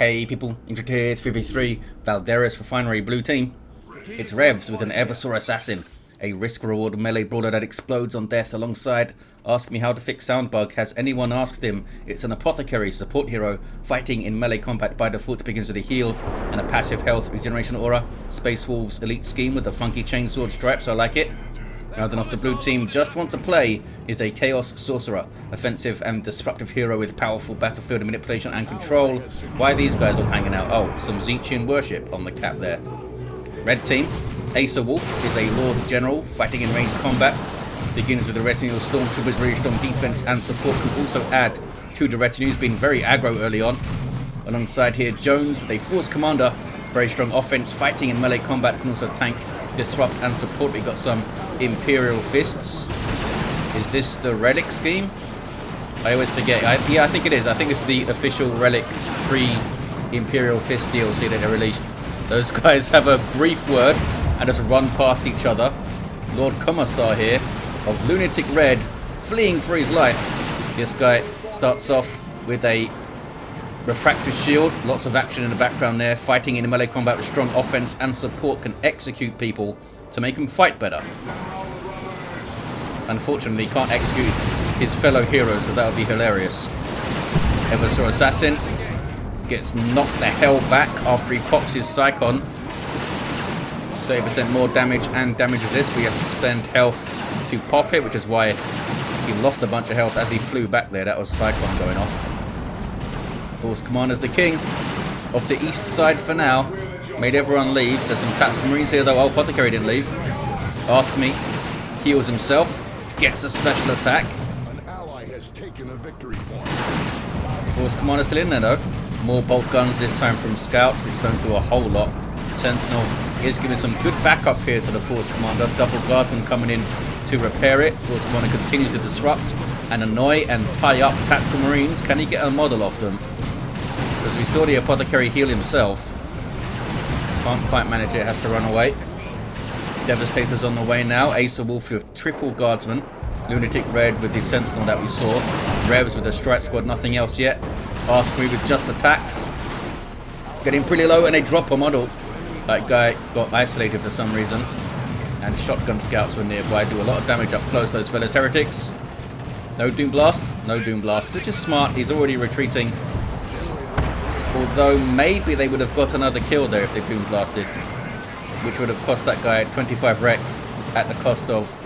Hey people, Intrepid 3v3, Valderis Refinery Blue Team. It's Revs with an Eversor Assassin, a risk-reward melee brawler that explodes on death alongside Ask Me How to Fix Sound Bug. Has anyone asked him? It's an Apothecary support hero, fighting in melee combat by default begins with a heal and a passive health regeneration aura. Space Wolves elite scheme with the funky chainsword stripes, I like it. Now then, off the blue team just want to play is a Chaos Sorcerer, offensive and disruptive hero with powerful battlefield manipulation and control. Why are these guys all hanging out? Oh, some Zechian worship on the cap there. Red team, Asawolf is a Lord General fighting in ranged combat. Begins with a retinue of Stormtroopers, really strong defense and support. Can also add to the retinues, being very aggro early on. Alongside here, Jones with a Force Commander, very strong offense, fighting in melee combat, can also tank, disrupt and support. We got some Imperial fists. Is this the relic scheme? I always forget. Yeah, I think it is. I think it's the official relic free Imperial fist DLC that they released. Those guys have a brief word and just run past each other. Lord Commissar here of LunaticRed fleeing for his life. This guy starts off with a refractor shield, lots of action in the background there, fighting in melee combat with strong offense and support, can execute people to make them fight better. Unfortunately, he can't execute his fellow heroes because that would be hilarious. Eversor Assassin gets knocked the hell back after he pops his Psychon. 30% more damage and damage resist, but he has to spend health to pop it, which is why he lost a bunch of health as he flew back there. That was Psychon going off. Force Commander's the king of the east side for now. Made everyone leave. There's some tactical marines here though. Apothecary didn't leave. Ask Me heals himself. Gets a special attack. An ally has taken a victory point. Force Commander still in there though. More bolt guns, this time from scouts, which don't do a whole lot. Sentinel is giving some good backup here to the Force Commander. Double guardsman coming in to repair it. Force Commander continues to disrupt and annoy and tie up tactical marines. Can he get a model off them? Because we saw the Apothecary heal himself. Can't quite manage it, has to run away. Devastator's on the way now. Asawolf with triple guardsman. LunaticRed with the Sentinel that we saw. Revs with a strike squad, nothing else yet. Ask Me with just attacks. Getting pretty low and they drop a model. That guy got isolated for some reason. And shotgun scouts were nearby. Do a lot of damage up close, those fellas heretics. No Doom Blast? No Doom Blast, which is smart. He's already retreating. Although maybe they would have got another kill there if they Doom Blasted, which would have cost that guy 25 rec at the cost of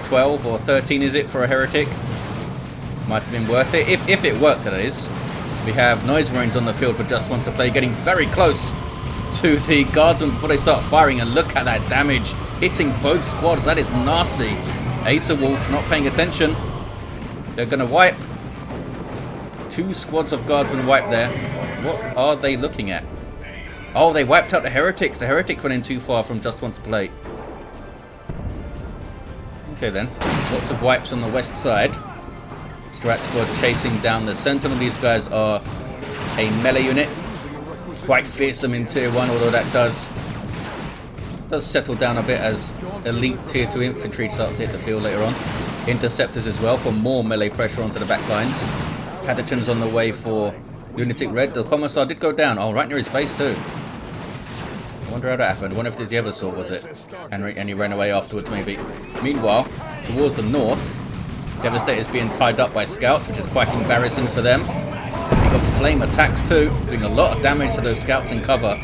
12 or 13, is it, for a heretic? Might have been worth it. If it worked, that is. We have Noise Marines on the field for just one to play, getting very close to the guardsmen before they start firing, and look at that damage hitting both squads. That is nasty. Asawolf not paying attention. They're going to wipe. 2 squads of guardsmen wiped there. What are they looking at? Oh, they wiped out the heretics. The heretics went in too far from just one to play. Okay then. Lots of wipes on the west side. Strat squad chasing down the Sentinel. These guys are a melee unit. Quite fearsome in tier 1, although that does settle down a bit as elite tier 2 infantry starts to hit the field later on. Interceptors as well for more melee pressure onto the back lines. Catachan's on the way for LunaticRed. The Commissar did go down. Oh, right near his base too. I wonder how that happened. I wonder if the Eversor was it. And he ran away afterwards maybe. Meanwhile, towards the north, Devastator's being tied up by scouts, which is quite embarrassing for them. They got flame attacks too, doing a lot of damage to those scouts in cover.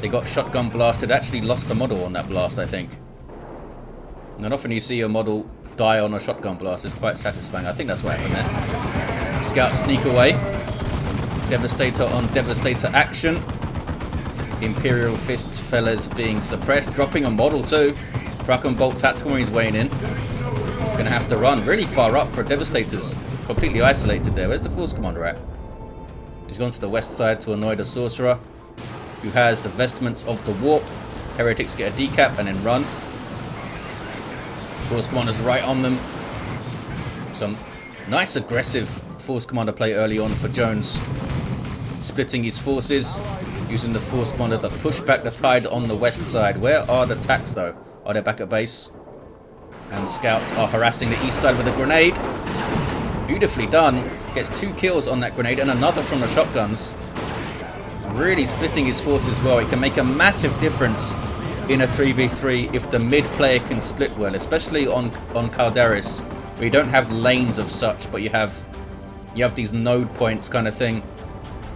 They got shotgun blasted. Actually lost a model on that blast, I think. Not often you see a model die on a shotgun blast. It's quite satisfying. I think that's what happened there. Scouts sneak away. Devastator on Devastator action. Imperial fists fellas being suppressed. Dropping a model too. Truck and Bolt Tactical Marines weighing in. Gonna have to run really far up for Devastators. Completely isolated there. Where's the Force Commander at? He's gone to the west side to annoy the Sorcerer, who has the vestments of the Warp. Heretics get a decap and then run. Force Commander's right on them. Some nice aggressive Force Commander play early on for Jones. Splitting his forces, using the Force Commander to push back the tide on the west side. Where are the attacks though? Are they back at base? And scouts are harassing the east side with a grenade. Beautifully done. Gets 2 kills on that grenade and another from the shotguns. really splitting his forces well. It can make a massive difference in a 3v3 if the mid player can split well, especially on Calderis, where you don't have lanes of such, but you have these node points kind of thing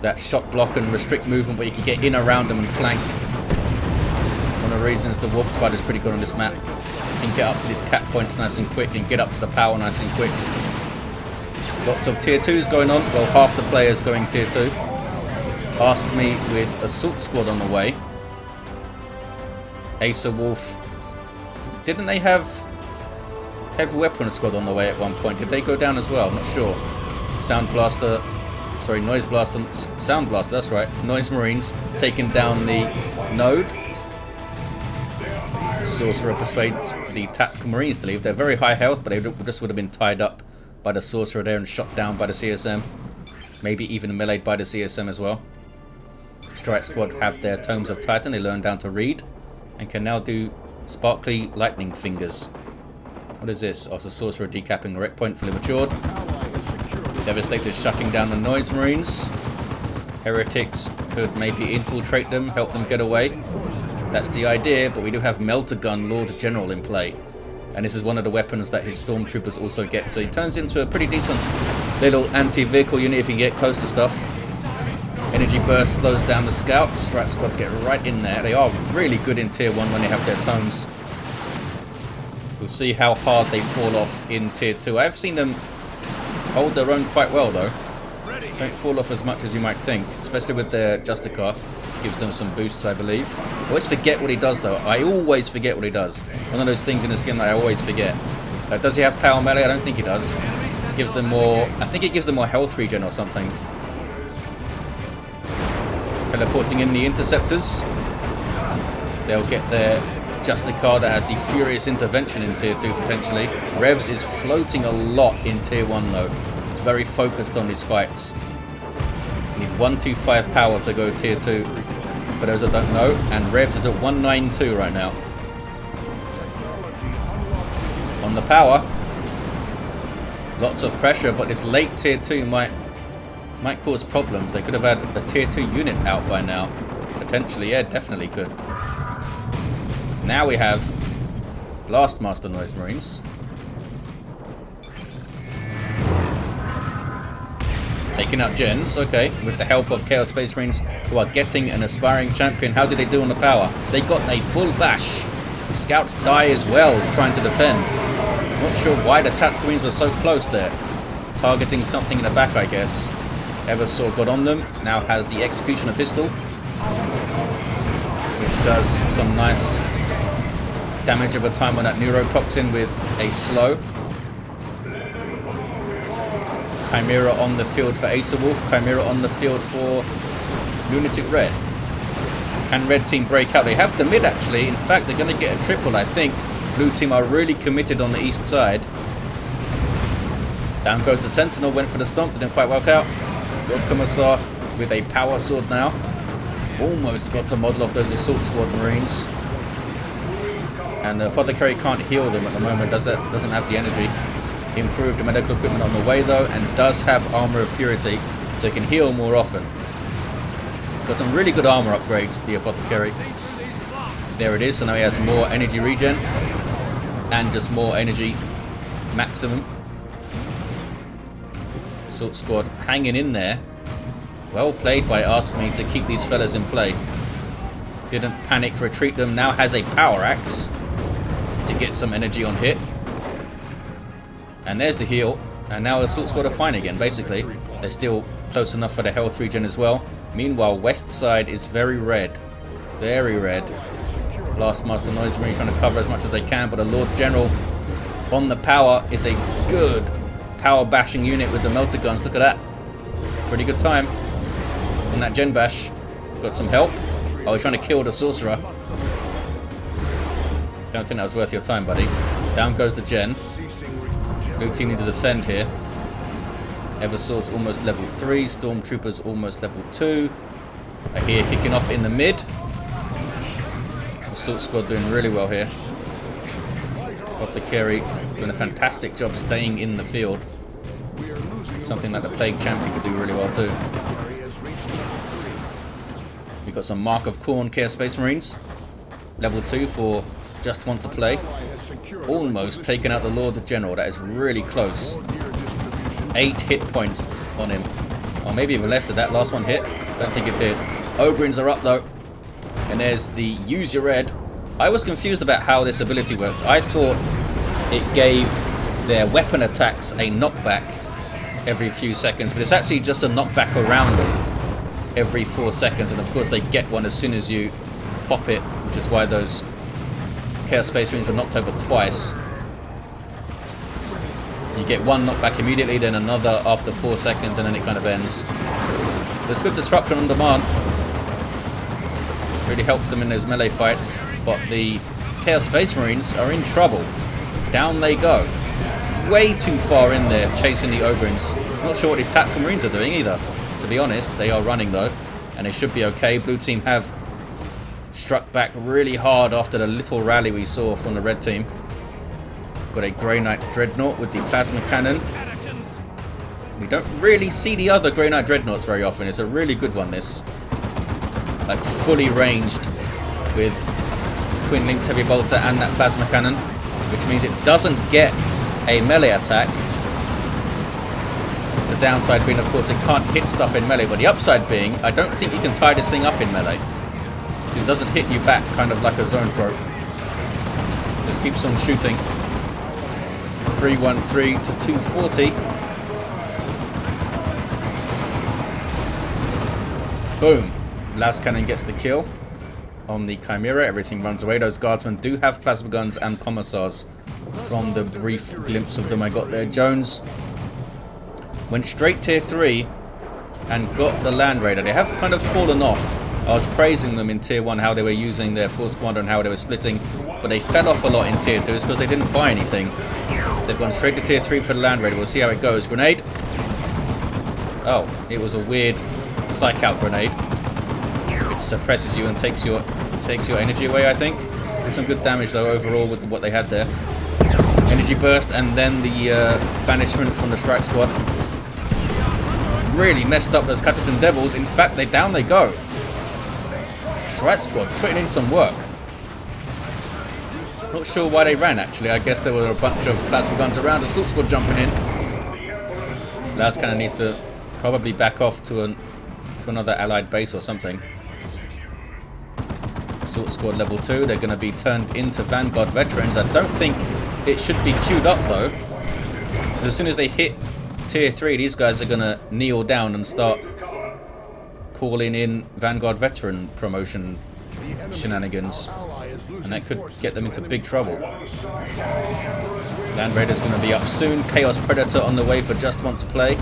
that shot block and restrict movement, where you can get in around them and flank. One of the reasons the Warp Spider is pretty good on this map. You can get up to these cap points nice and quick and get up to the power nice and quick. Lots of tier 2s going on. Well, half the players going tier 2. Ask me with Assault Squad on the way. Asawolf. Didn't they have Heavy Weapon Squad on the way at one point? Did they go down as well? I'm not sure. Sound Blaster. Sorry, Noise Blaster. Sound Blaster, that's right. Noise Marines taking down the node. Sorcerer persuades the Tactical Marines to leave. They're very high health, but they just would have been tied up by the Sorcerer there and shot down by the CSM. Maybe even meleeed by the CSM as well. Strike Squad have their Tomes of Titan. They learn down to read and can now do sparkly lightning fingers. What is this? Oh, it's a Sorcerer decapping a wreck point, fully matured. Devastator shutting down the Noise Marines. Heretics could maybe infiltrate them, help them get away. That's the idea, but we do have Melter Gun Lord General in play. And this is one of the weapons that his Stormtroopers also get. So he turns into a pretty decent little anti-vehicle unit if you can get close to stuff. Energy Burst slows down the Scouts. Strike Squad get right in there. They are really good in tier 1 when they have their tomes. We'll see how hard they fall off in tier 2. I've seen them hold their own quite well though. Don't fall off as much as you might think, especially with their Justicar. Gives them some boosts, I believe. I always forget what he does though. I always forget what he does. One of those things in the skin that I always forget. Does he have power melee? I don't think he does. Gives them more... I think it gives them more health regen or something. Teleporting in the Interceptors. They'll get their Justicar that has the Furious Intervention in tier 2 potentially. Revs is floating a lot in tier 1 though. He's very focused on his fights. Need 125 power to go tier 2, for those that don't know, and Revs is at 192 right now. On the power, lots of pressure, but this late tier 2 might cause problems. They could have had a tier 2 unit out by now. Potentially, yeah, definitely could. Now we have Blastmaster Noise Marines. Taking out gens, okay, with the help of Chaos Space Marines, who are getting an aspiring champion. How did they do on the power? They got a full bash. The Scouts die as well, trying to defend. Not sure why the Tactical Marines were so close there. Targeting something in the back, I guess. Eversor got on them, now has the Executioner Pistol, which does some nice damage over time on that Neurotoxin with a slow. Chimera on the field for Asawolf. Chimera on the field for LunaticRed. Can Red Team break out? They have the mid actually. In fact, they're going to get a triple, I think. Blue Team are really committed on the east side. Down goes the Sentinel. Went for the stomp. Didn't quite work out. Got Commissar with a power sword now. Almost got to model off those Assault Squad Marines. And the Apothecary can't heal them at the moment. Doesn't have the energy. Improved medical equipment on the way though, and does have Armor of Purity, so it can heal more often. Got some really good armor upgrades, the Apothecary. There it is, so now he has more energy regen and just more energy maximum. Assault Squad hanging in there. Well played by Ask Me to keep these fellas in play. Didn't panic retreat them, now has a power axe to get some energy on hit. And there's the heal. And now Assault Squad are fine again, basically. They're still close enough for the health regen as well. Meanwhile, west side is very red. Very red. Blastmaster Noise Marines trying to cover as much as they can, but the Lord General on the power is a good power bashing unit with the melter guns. Look at that. Pretty good time on that gen bash. Got some help. Oh, he's trying to kill the Sorcerer. Don't think that was worth your time, buddy. Down goes the gen. Blue Team need to defend here. Eversor's almost level 3. Stormtroopers almost level 2. I hear kicking off in the mid. Assault Squad doing really well here. Apothecary doing a fantastic job staying in the field. Something that the Plague Champion could do really well too. We've got some Mark of Khorne Chaos Space Marines. Level 2 for just want to play. Almost taken out the Lord General. That is really close. 8 hit points on him. Or maybe even less. Did that last one hit? Don't think it did. Ogrins are up though. And there's the Use Your Red. I was confused about how this ability worked. I thought it gave their weapon attacks a knockback every few seconds, but it's actually just a knockback around them every 4 seconds, and of course they get one as soon as you pop it, which is why those Chaos Space Marines were knocked over twice. You get one knockback immediately, then another after 4 seconds, and then it kind of ends. There's good disruption on demand. Really helps them in those melee fights, but the Chaos Space Marines are in trouble. Down they go. Way too far in there, chasing the Ogrins. Not sure what these tactical Marines are doing either, to be honest. They are running though, and they should be okay. Blue team have struck back really hard after the little rally we saw from the red team. Got a Grey Knight Dreadnought with the plasma cannon. We don't really see the other Grey Knight Dreadnoughts very often. It's a really good one, this. Like fully ranged with twin linked heavy bolter and that plasma cannon, which means it doesn't get a melee attack. The downside being, of course, it can't hit stuff in melee, but the upside being, I don't think you can tie this thing up in melee. It doesn't hit you back, kind of like a zone throw. Just keeps on shooting. 313 to 240. Boom. Las Cannon gets the kill on the Chimera. Everything runs away. Those guardsmen do have plasma guns and commissars from the brief glimpse of them I got there. Jones went straight tier 3 and got the Land Raider. They have kind of fallen off. I was praising them in tier 1, how they were using their force commander and how they were splitting, but they fell off a lot in tier 2. It's because they didn't buy anything. They've gone straight to tier 3 for the Land Raider. We'll see how it goes. Grenade. Oh, it was a weird psych out grenade. It suppresses you and takes your energy away, I think. Did some good damage though overall with what they had there. Energy burst and then the banishment from the strike squad. Really messed up those Catachan Devils. In fact, down they go. Strike squad putting in some work. Not sure why they ran actually. I guess there were a bunch of plasma guns around. Assault squad jumping in. Las Cannon needs to probably back off to another allied base or something. Assault squad level 2. They're going to be turned into Vanguard veterans. I don't think it should be queued up though. As soon as they hit tier 3, these guys are going to kneel down and start calling in Vanguard veteran promotion shenanigans. And that could get them into big trouble. Land Raider's going to be up soon. Chaos Predator on the way for just want to play.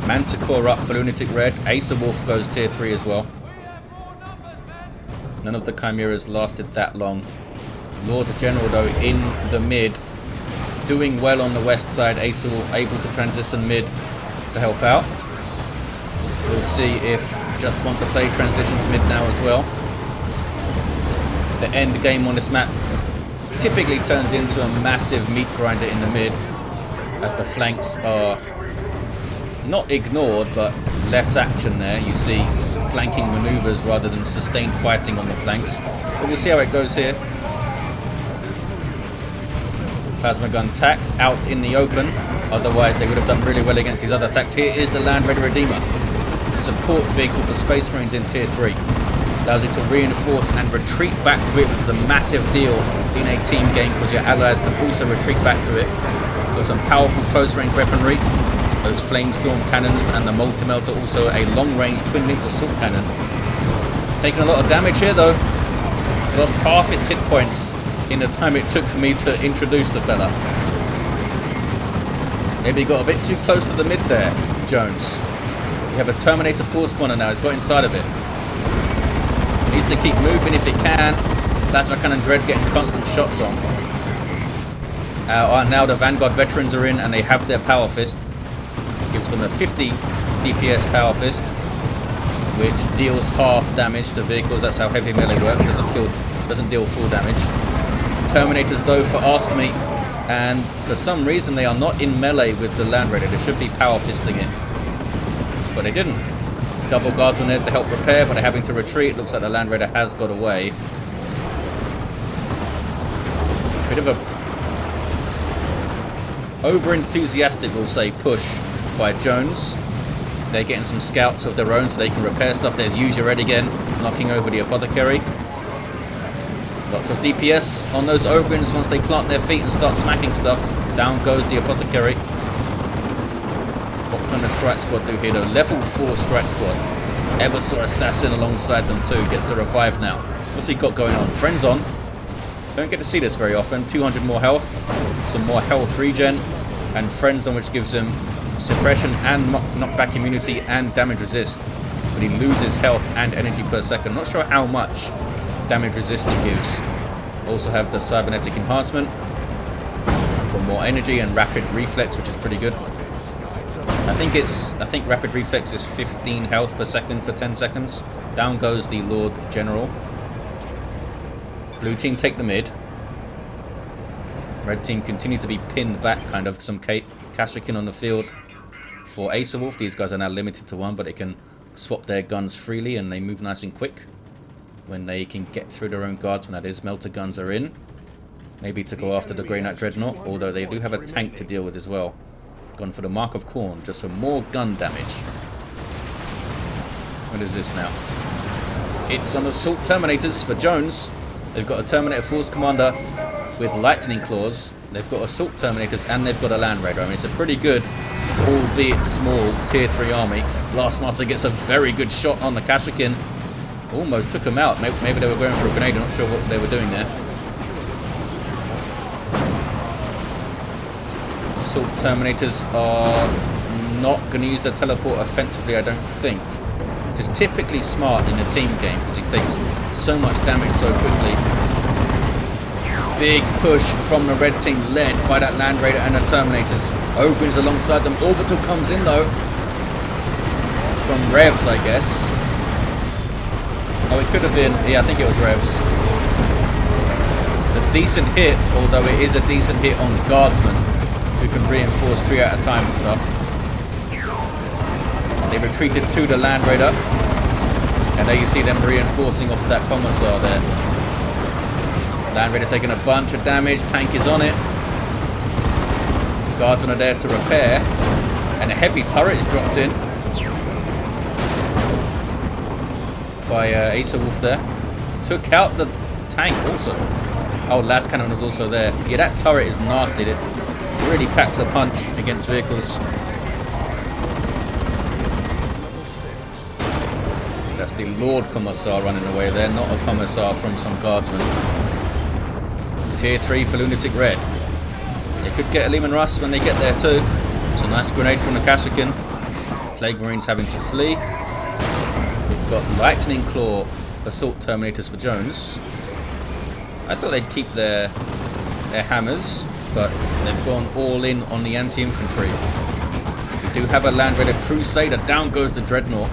Manticore up for LunaticRed. Asawolf goes tier 3 as well. None of the Chimeras lasted that long. Lord General though in the mid. Doing well on the west side. Asawolf able to transition mid to help out. We'll see if just want to play transitions mid now as well. The end game on this map typically turns into a massive meat grinder in the mid as the flanks are not ignored but less action there. You see flanking maneuvers rather than sustained fighting on the flanks. But we'll see how it goes here. Plasma gun attacks out in the open. Otherwise they would have done really well against these other attacks. Here is the Land Raider Redeemer. Support vehicle for Space Marines in tier 3. Allows you to reinforce and retreat back to it, which is a massive deal in a team game because your allies can also retreat back to it. Got some powerful close range weaponry. Those Flamestorm cannons and the Multi-Melter, also a long-range twin-linked assault cannon. Taking a lot of damage here though. Lost half its hit points in the time it took for me to introduce the fella. Maybe got a bit too close to the mid there, Jones. You have a Terminator Force Corner now, he's got inside of it. Needs to keep moving if it can. Plasma Cannon Dread getting constant shots on. Now the Vanguard veterans are in and they have their Power Fist. Gives them a 50 DPS Power Fist, which deals half damage to vehicles. That's how heavy melee works. Doesn't deal full damage. Terminators though for Ask Me, and for some reason they are not in melee with the Land Raider. They should be Power Fisting it, but they didn't. Double guardsmen there to help repair, but they're having to retreat. Looks like the Land Raider has got away. Bit of a over-enthusiastic, we'll say, push by Jones. They're getting some scouts of their own so they can repair stuff. There's Use Your Red again, knocking over the Apothecary. Lots of DPS on those Ogrins once they plant their feet and start smacking stuff. Down goes the Apothecary. What can the strike squad do here though? Level 4 strike squad. Eversor Assassin alongside them too. Gets the revive now. What's he got going on? Friends on. Don't get to see this very often. 200 more health. Some more health regen. And Friends on, which gives him suppression and knockback immunity and damage resist. But he loses health and energy per second. Not sure how much damage resist it gives. Also have the cybernetic enhancement for more energy and rapid reflex, which is pretty good. I think rapid reflex is 15 health per second for 10 seconds. Down goes the Lord General. Blue team take the mid. Red team continue to be pinned back, kind of. Some Kashyyykin on the field for Asawolf. These guys are now limited to one, but they can swap their guns freely and they move nice and quick when they can get through their own guards. When that is, melter guns are in. Maybe to go after the Grey Knight Dreadnought, although they do have a tank to deal with as well. Gone for the Mark of Khorne, just some more gun damage. What is this now? It's some Assault Terminators for Jones. They've got a Terminator Force Commander with Lightning Claws. They've got Assault Terminators and they've got a Land Raider. I mean, it's a pretty good, albeit small, Tier 3 army. Blastmaster gets a very good shot on the Kashyyykin. Almost took him out. Maybe they were going for a grenade. I'm not sure what they were doing there. Assault Terminators are not going to use their teleport offensively, I don't think. Which is typically smart in a team game because he takes so much damage so quickly. Big push from the red team, led by that Land Raider and the Terminators. Ogrins alongside them. Orbital comes in though. From Revs, I guess. Oh, it could have been. Yeah, I think it was Revs. It's a decent hit, although it is a decent hit on Guardsmen, who can reinforce 3 at a time and stuff. They retreated to the Land Raider. And there you see them reinforcing off that Commissar there. Land Raider taking a bunch of damage. Tank is on it. Guardsmen are there to repair. And a heavy turret is dropped in by Asawolf there. Took out the tank also. Oh, last cannon was also there. Yeah, that turret is nasty. It really packs a punch against vehicles. That's the Lord Commissar running away there, not a Commissar from some Guardsmen. Tier 3 for LunaticRed. They could get a Lehman Russ when they get there too. It's a nice grenade from the Kashyyykin. Plague Marines having to flee. We've got Lightning Claw Assault Terminators for Jones. I thought they'd keep their hammers, but they've gone all in on the anti-infantry. We do have a Land Raider Crusader. Down goes the Dreadnought.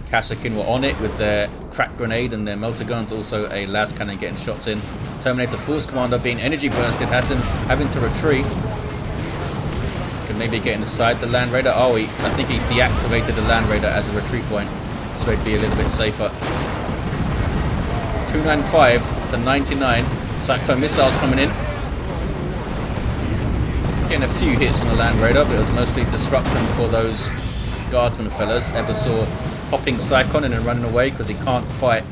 Kashyyykin were on it with their crack grenade and their melter guns. Also a las cannon getting shots in. Terminator Force Commander being energy bursted, having to retreat. Could maybe get inside the Land Raider. Oh, I think he deactivated the Land Raider as a retreat point, so he'd be a little bit safer. 295 to 99. Cyclone missiles coming in. Getting a few hits on the Land Raider, but it was mostly disruption for those Guardsmen fellas. Eversor popping Cyclone and then running away because he can't fight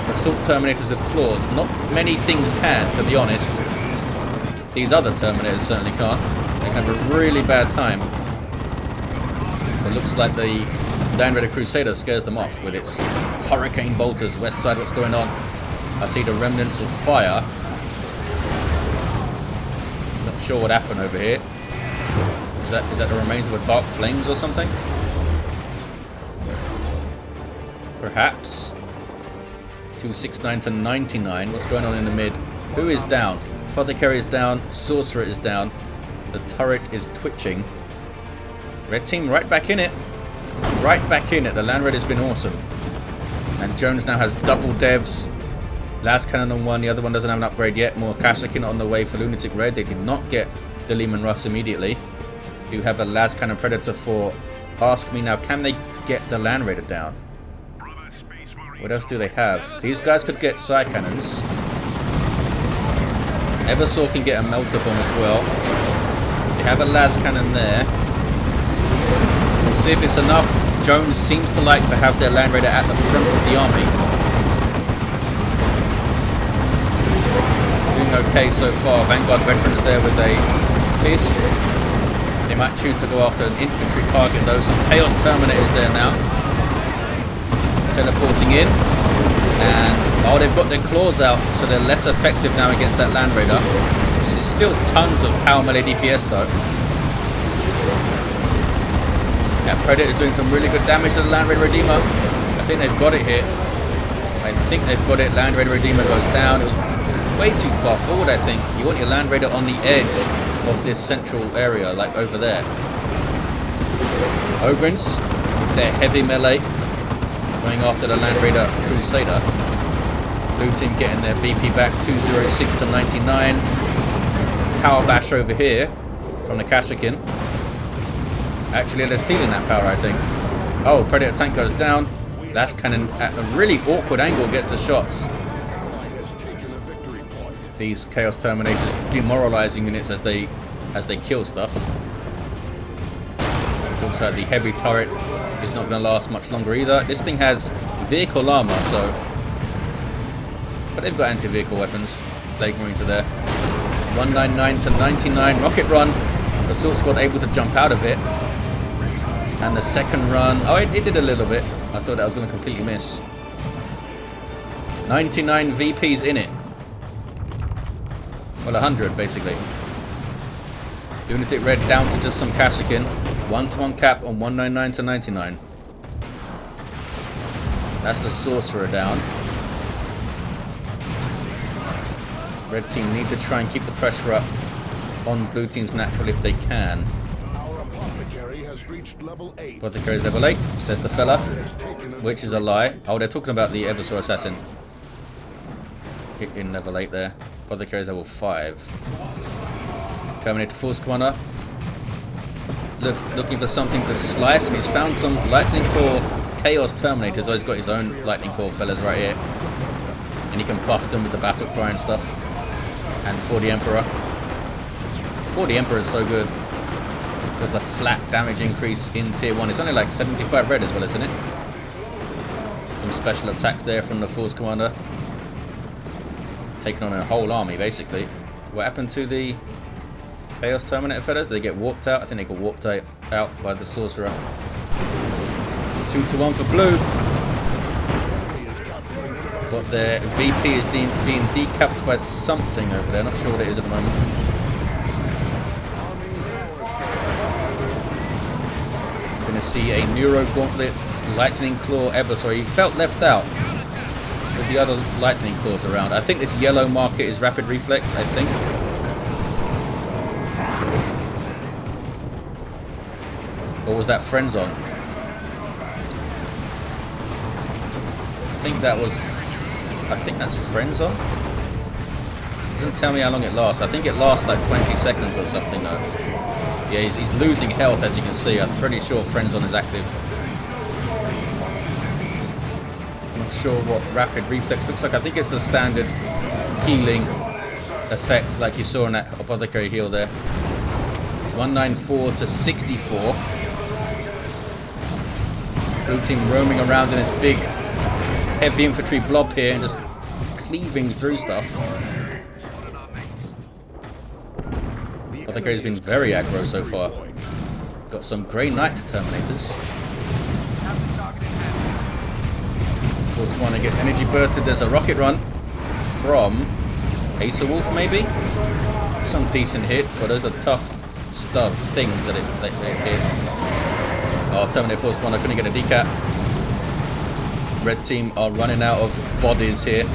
Assault Terminators with claws. Not many things can, to be honest. These other Terminators certainly can't. They can have a really bad time. It looks like the Land Raider Crusader scares them off with its Hurricane Bolters. West side, what's going on? I see the remnants of fire. Not sure what happened over here. Is that the remains of a Dark Flames or something? Perhaps. 269 to 99. What's going on in the mid? Who is down? Apothecary is down. Sorcerer is down. The turret is twitching. Red team right back in it. Right back in it. The Land Raider's been awesome. And Jones now has double devs. Las cannon on one. The other one doesn't have an upgrade yet. More Kashyyykin on the way for LunaticRed. They did not get the Lehman Russ immediately. Do have a las cannon predator for Ask Me. Now, can they get the Land Raider down. What else do they have? These guys could get Psy Cannons. Eversor can get a Melter Bomb as well. They have a Las Cannon there. We'll see if it's enough. Jones seems to like to have their Land Raider at the front of the army. Doing okay so far. Vanguard Veterans there with a Fist. They might choose to go after an infantry target though. Some Chaos Terminators there now. Teleporting in. And, oh, they've got their claws out, so they're less effective now against that Land Raider. It's still tons of power melee DPS though. Yeah, Predator's doing some really good damage to the Land Raider Redeemer. I think they've got it here. I think they've got it. Land Raider Redeemer goes down. It was way too far forward, I think. You want your Land Raider on the edge of this central area, like over there. Ogrins, with their heavy melee, going after the Land Raider Crusader. Blue team getting their VP back, 206 to 99. Power bash over here from the Kashyyykin. Actually, they're stealing that power, I think. Oh, Predator tank goes down. Las Cannon at a really awkward angle gets the shots. These Chaos Terminators demoralizing units as they kill stuff. Looks like the heavy turret is not going to last much longer either. This thing has vehicle armor, so... But they've got anti-vehicle weapons. Plague Marines are there. 199 to 99. Rocket run. The Assault Squad able to jump out of it. And the second run... Oh, it did a little bit. I thought that was going to completely miss. 99 VPs in it. Well, 100 basically. LunaticRed down to just some Kashyyykin. 1-to-1 cap on 199 to 99. That's the Sorcerer down. Red team need to try and keep the pressure up on blue team's natural if they can. Our Apothecary has reached level 8. Apothecary's level 8, says the fella. Which is a lie. Oh, they're talking about the Eversor Assassin. In level 8 there. Apothecary's level 5. Terminator Force Commander. Looking for something to slice, and he's found some Lightning Core Chaos Terminators. Oh, he's got his own Lightning Core fellas right here. And he can buff them with the Battle Cry and stuff. And for the Emperor. For the Emperor is so good. There's the flat damage increase in tier 1. It's only like 75 red as well, isn't it? Some special attacks there from the Force Commander. Taking on a whole army, basically. What happened to the Chaos Terminator fellas? Did they get warped out? I think they got warped out by the Sorcerer. 2-to-1 for blue. But their VP is being decapped by something over there. Not sure what it is at the moment. Going to see a Neuro Gauntlet Lightning Claw Eversor. He felt left out with the other Lightning Claws around. I think this yellow market is Rapid Reflex, I think. Or was that Friends On? I think that's Friends On. Doesn't tell me how long it lasts. I think it lasts like 20 seconds or something though. Yeah, he's losing health as you can see. I'm pretty sure Friends On is active. Not sure what Rapid Reflex looks like. I think it's the standard healing effect like you saw in that Apothecary heal there. 194 to 64. Blue team roaming around in this big heavy infantry blob here and just cleaving through stuff. Apothecary's been very aggro so far. Got some Grey Knight Terminators. Force Commander gets energy bursted. There's a rocket run from Asawolf maybe? Some decent hits, but those are tough stuff things that they hit. Oh, Terminator Force Commander couldn't get a decap. Red team are running out of bodies here.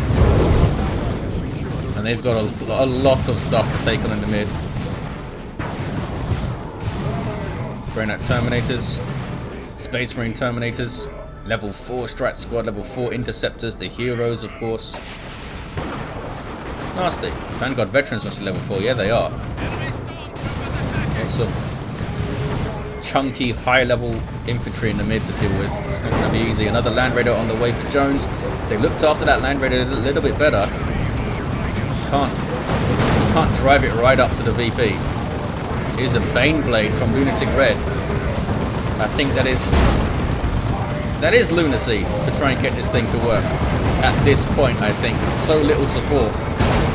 And they've got a lot of stuff to take on in the mid. Grey Knight Terminators. Space Marine Terminators. Level 4 Strat Squad. Level 4 Interceptors. The heroes, of course. It's nasty. Vanguard Veterans must be level 4. Yeah, they are. Lots of chunky, high-level infantry in the mid to deal with. It's not going to be easy. Another Land Raider on the way for Jones. If they looked after that Land Raider a little bit better, you can't drive it right up to the VP. Here's a Baneblade from LunaticRed. I think that is lunacy to try and get this thing to work at this point. I think with so little support.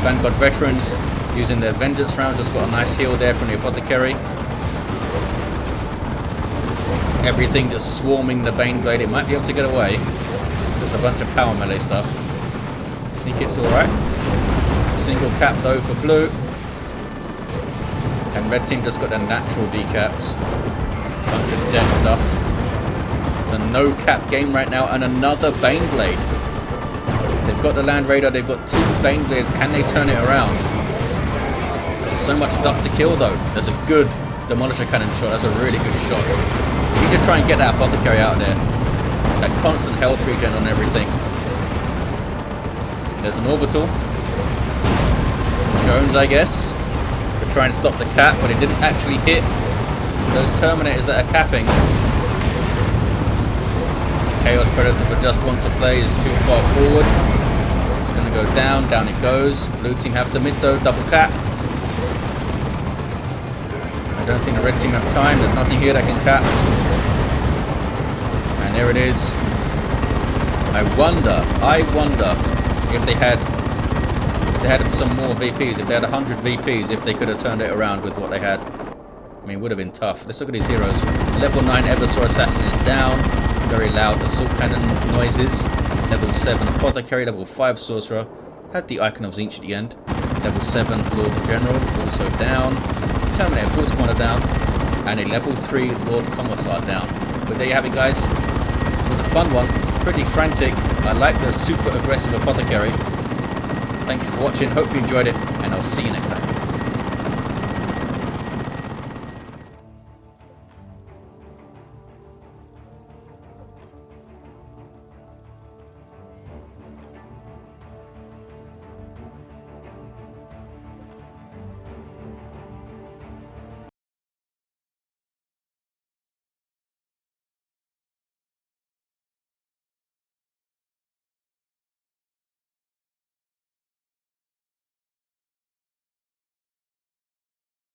Vanguard veterans using their vengeance rounds, just got a nice heal there from the Apothecary. Everything just swarming the Baneblade. It might be able to get away. Just a bunch of power melee stuff. I think it's alright. Single cap though for blue. And red team just got their natural decaps. Bunch of dead stuff. It's a no cap game right now, and another Baneblade. They've got the Land Raider, they've got 2 Baneblades. Can they turn it around? There's so much stuff to kill though. There's a good Demolisher Cannon shot. That's a really good shot. We need to try and get that Apothecary out of there. That constant health regen on everything. There's an Orbital. Jones, I guess, to try and stop the cap, but it didn't actually hit those Terminators that are capping. Chaos Predator for just one to play is too far forward. It's going to go down. Down it goes. Blue team have the mid though. Double cap. I don't think the red team have time. There's nothing here that can cap. And there it is. I wonder if they had some more VPs, if they had 100 VPs, if they could have turned it around with what they had. I mean, it would have been tough. Let's look at these heroes. Level 9 Eversor Assassin is down. Very loud assault cannon noises. Level 7 Apothecary. Level 5 Sorcerer. Had the Icon of Zinch at the end. Level 7 Lord the General, also down. Terminator Force Commander down. And a level 3 Lord Commissar down. But there you have it, guys. It was a fun one. Pretty frantic. I like the super aggressive Apothecary. Thank you for watching. Hope you enjoyed it. And I'll see you next time.